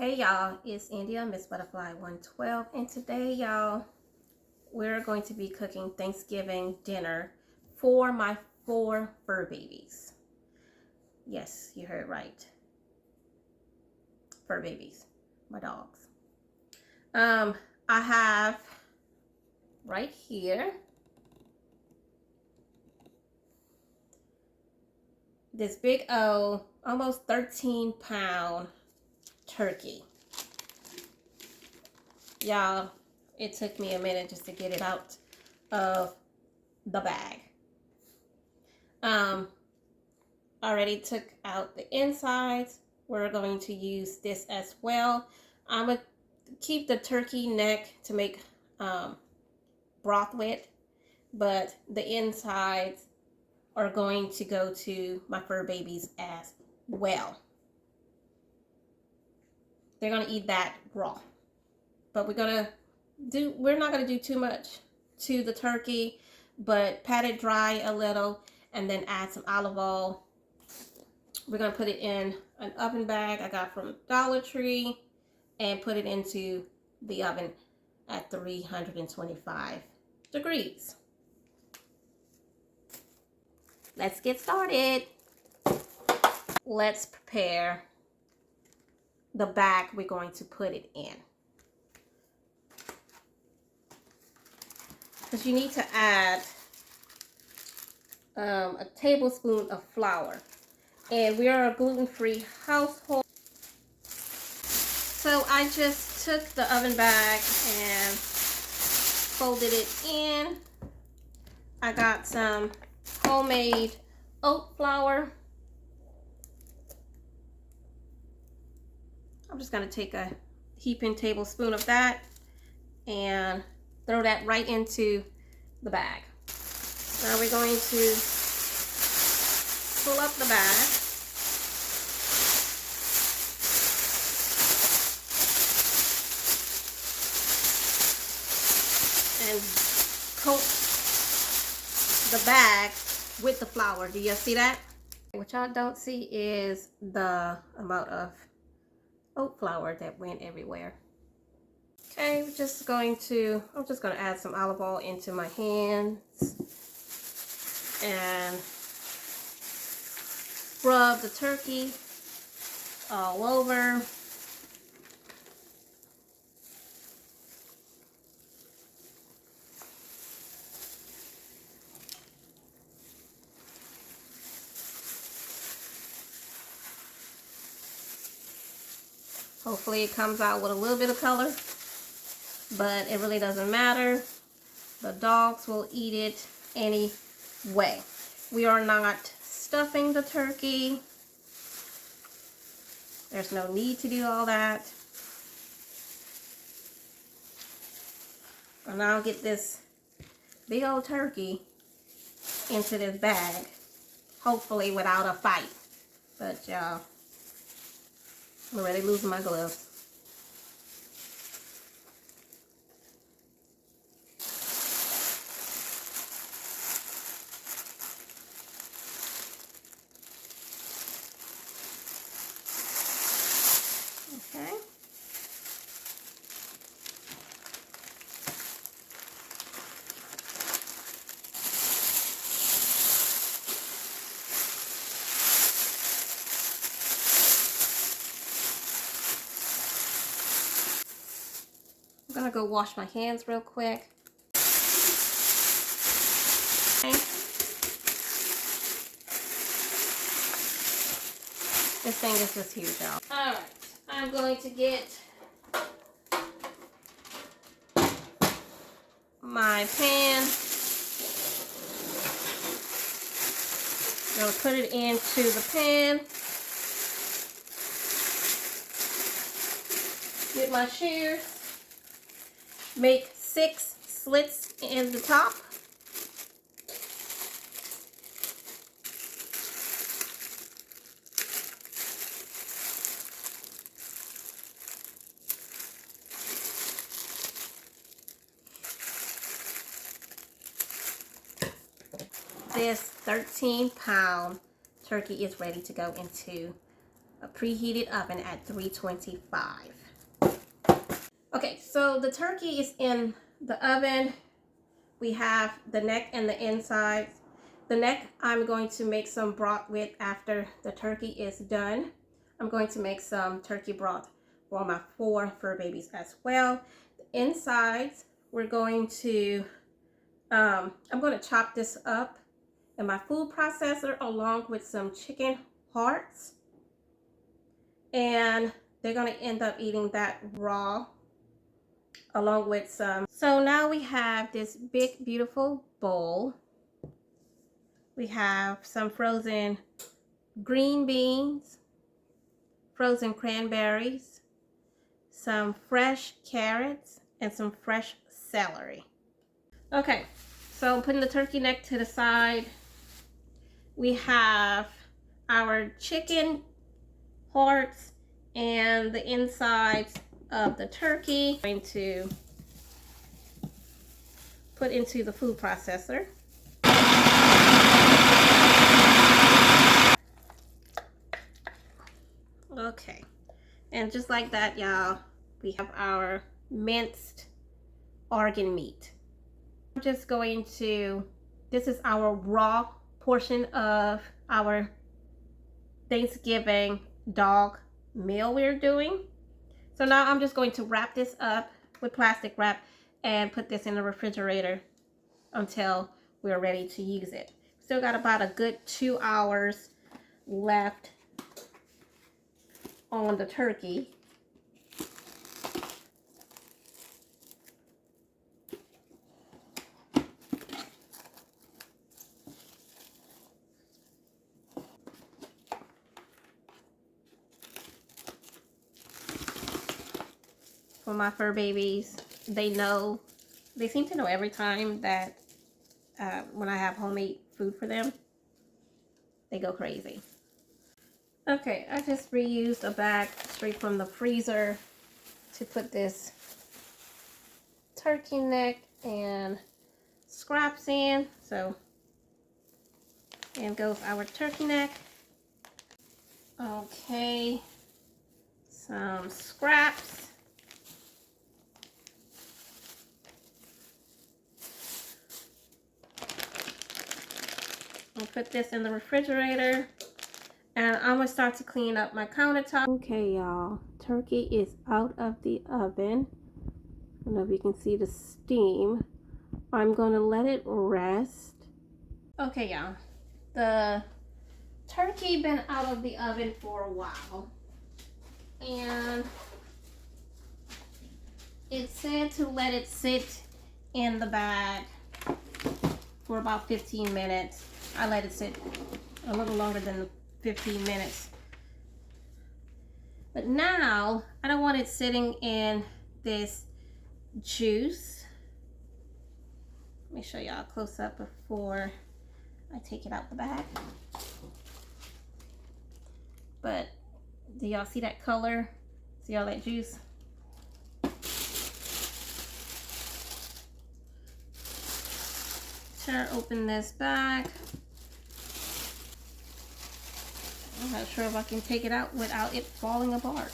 Hey y'all, it's India, Miss Butterfly 112, and today y'all, we're going to be cooking Thanksgiving dinner for my 4 fur babies. Yes, you heard right. Fur babies, my dogs. I have right here this big old, almost 13-pound turkey. Y'all, it took me a minute just to get it out of the bag. Already took out the insides. We're going to use this as well. I'm going to keep the turkey neck to make broth with, but the insides are going to go to my fur babies as well. They're going to eat that raw. But we're not going to do too much to the turkey, but pat it dry a little and then add some olive oil. We're going to put it in an oven bag I got from Dollar Tree and put it into the oven at 325 degrees. Let's get started. Let's prepare the bag we're going to put it in. Because you need to add a tablespoon of flour. And we are a gluten-free household. So I just took the oven bag and folded it in. I got some homemade oat flour. I'm just going to take a heaping tablespoon of that and throw that right into the bag. Now we're going to pull up the bag. And coat the bag with the flour. Do you see that? What y'all don't see is the amount of oat flour that went everywhere. Okay, I'm just going to add some olive oil into my hands and rub the turkey all over. Hopefully it comes out with a little bit of color, but it really doesn't matter. The dogs will eat it anyway. We are not stuffing the turkey. There's no need to do all that. And I'll get this big old turkey into this bag, hopefully without a fight. But y'all, I'm already losing my gloves. Okay. I'm gonna go wash my hands real quick. Okay. This thing is just huge, y'all. Alright, I'm going to get my pan. I'm going to put it into the pan. Get my shears. Make 6 slits in the top. This 13-pound turkey is ready to go into a preheated oven at 325. Okay, so the turkey is in the oven. We have the neck and the insides. The neck I'm going to make some broth with after the turkey is done. I'm going to make some turkey broth for my 4 fur babies as well. The insides, we're going to, I'm going to chop this up in my food processor along with some chicken hearts. And they're going to end up eating that raw along with some. So now we have this big, beautiful bowl. We have some frozen green beans, frozen cranberries, some fresh carrots, and some fresh celery. Okay, so putting the turkey neck to the side, we have our chicken hearts and the insides of the turkey. I'm going to put into the food processor. Okay, and just like that, y'all, we have our minced organ meat. I'm just going to, this is our raw portion of our Thanksgiving dog meal we're doing. So now I'm just going to wrap this up with plastic wrap and put this in the refrigerator until we're ready to use it. Still got about a good 2 hours left on the turkey. For my fur babies, they seem to know every time that when I have homemade food for them, they go crazy. Okay, I just reused a bag straight from the freezer to put this turkey neck and scraps in. So, in goes our turkey neck. Okay, some scraps. I'll put this in the refrigerator. And I'm going to start to clean up my countertop. Okay, y'all. Turkey is out of the oven. I don't know if you can see the steam. I'm going to let it rest. Okay, y'all. The turkey been out of the oven for a while. And it said to let it sit in the bag for about 15 minutes. I let it sit a little longer than 15 minutes. But now, I don't want it sitting in this juice. Let me show y'all close up before I take it out the bag. But, do y'all see that color? See all that juice? Tear open this bag. I'm not sure if I can take it out without it falling apart.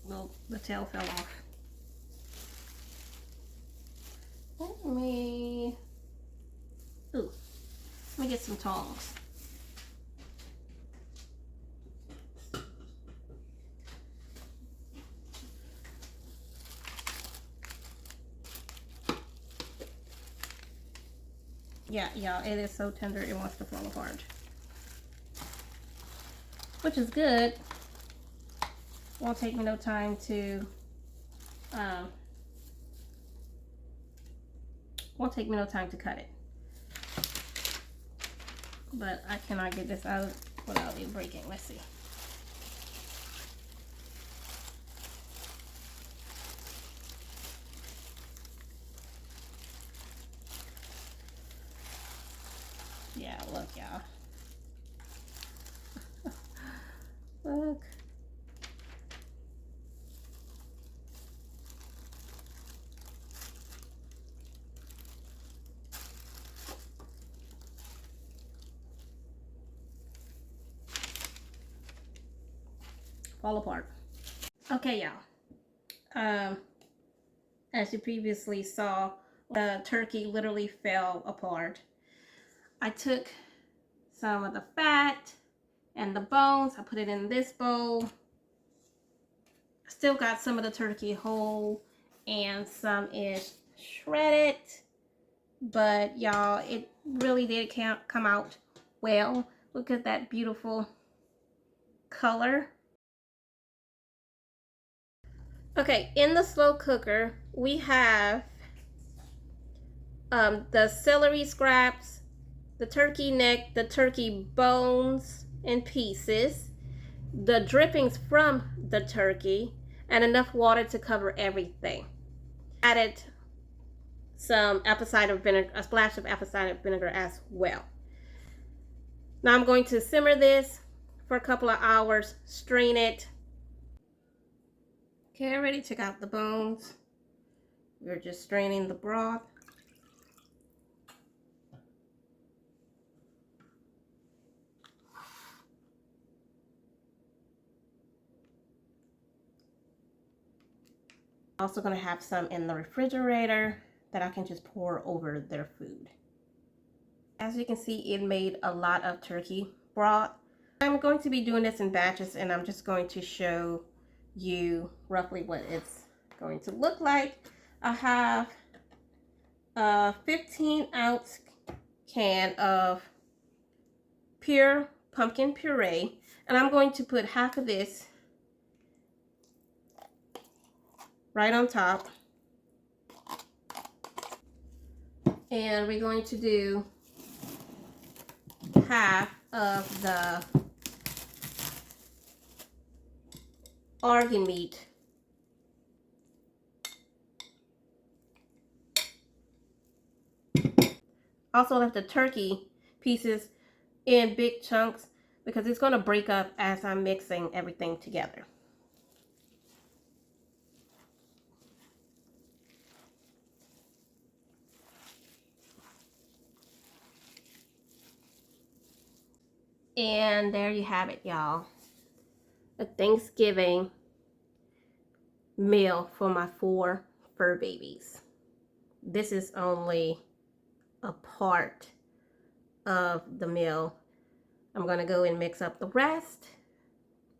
Well, the tail fell off. Let me get some tongs. Yeah, it is so tender it wants to fall apart. Which is good. Won't take me no time to cut it. But I cannot get this out without it breaking. Let's see. Yeah, look, y'all. Look. fall apart. Okay, y'all. As you previously saw, the turkey literally fell apart. I took some of the fat and the bones. I put it in this bowl. Still got some of the turkey whole and some is shredded. But y'all, it really did come out well. Look at that beautiful color. Okay, in the slow cooker, we have the celery scraps, the turkey neck, the turkey bones and pieces, the drippings from the turkey, and enough water to cover everything. Added some apple cider vinegar, a splash of apple cider vinegar as well. Now I'm going to simmer this for a couple of hours, strain it. Okay, I already took out the bones. We're just straining the broth. Also going to have some in the refrigerator that I can just pour over their food. As you can see, it made a lot of turkey broth. I'm going to be doing this in batches, and I'm just going to show you roughly what it's going to look like. I have a 15-ounce can of pure pumpkin puree, and I'm going to put half of this right on top. And we're going to do half of the organ meat. Also left the turkey pieces in big chunks because it's going to break up as I'm mixing everything together. And there you have it, y'all. A Thanksgiving meal for my 4 fur babies. This is only a part of the meal. I'm going to go and mix up the rest,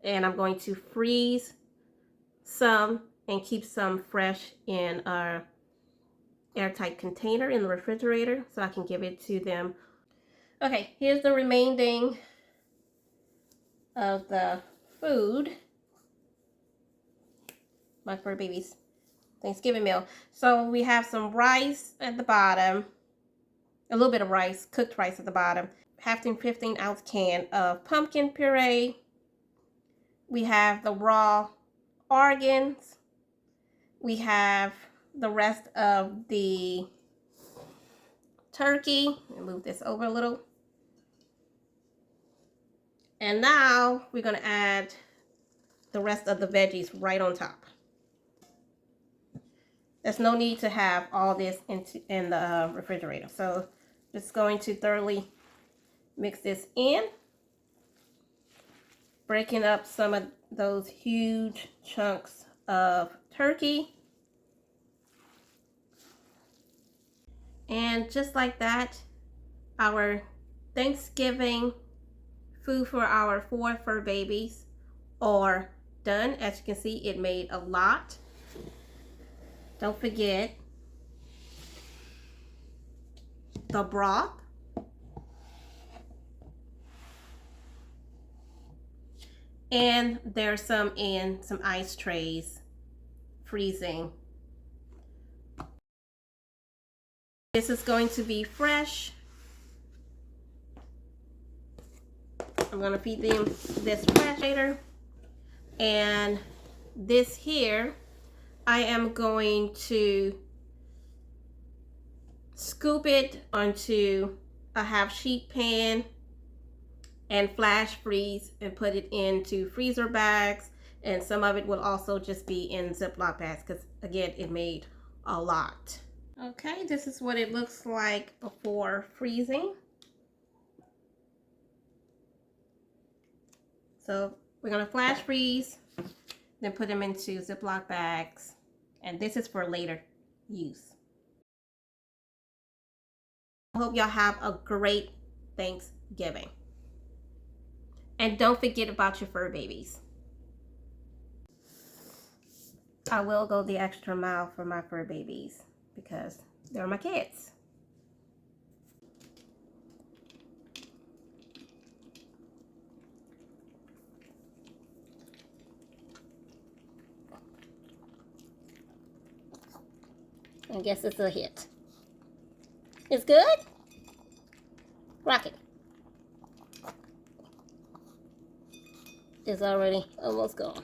and I'm going to freeze some and keep some fresh in our airtight container in the refrigerator so I can give it to them. Okay, here's the remaining of the food, my fur babies Thanksgiving meal. So we have some rice at the bottom, a little bit of rice, cooked rice at the bottom, half 15-ounce can of pumpkin puree. We have the raw organs. We have the rest of the turkey. Let me move this over a little. And now we're going to add the rest of the veggies right on top. There's no need to have all this in the refrigerator. So just going to thoroughly mix this in, breaking up some of those huge chunks of turkey. And just like that, our Thanksgiving food for our 4 fur babies are done. As you can see, it made a lot. Don't forget the broth. And there's some in some ice trays, freezing. This is going to be fresh. I'm going to feed them this fresh later. And this here, I am going to scoop it onto a half sheet pan and flash freeze and put it into freezer bags. And some of it will also just be in Ziploc bags because, again, it made a lot. Okay, this is what it looks like before freezing. So We're gonna flash freeze, then put them into Ziploc bags. And this is for later use. I hope y'all have a great Thanksgiving. And don't forget about your fur babies. I will go the extra mile for my fur babies because they're my kids. I guess it's a hit. It's good? Rocket. It's already almost gone.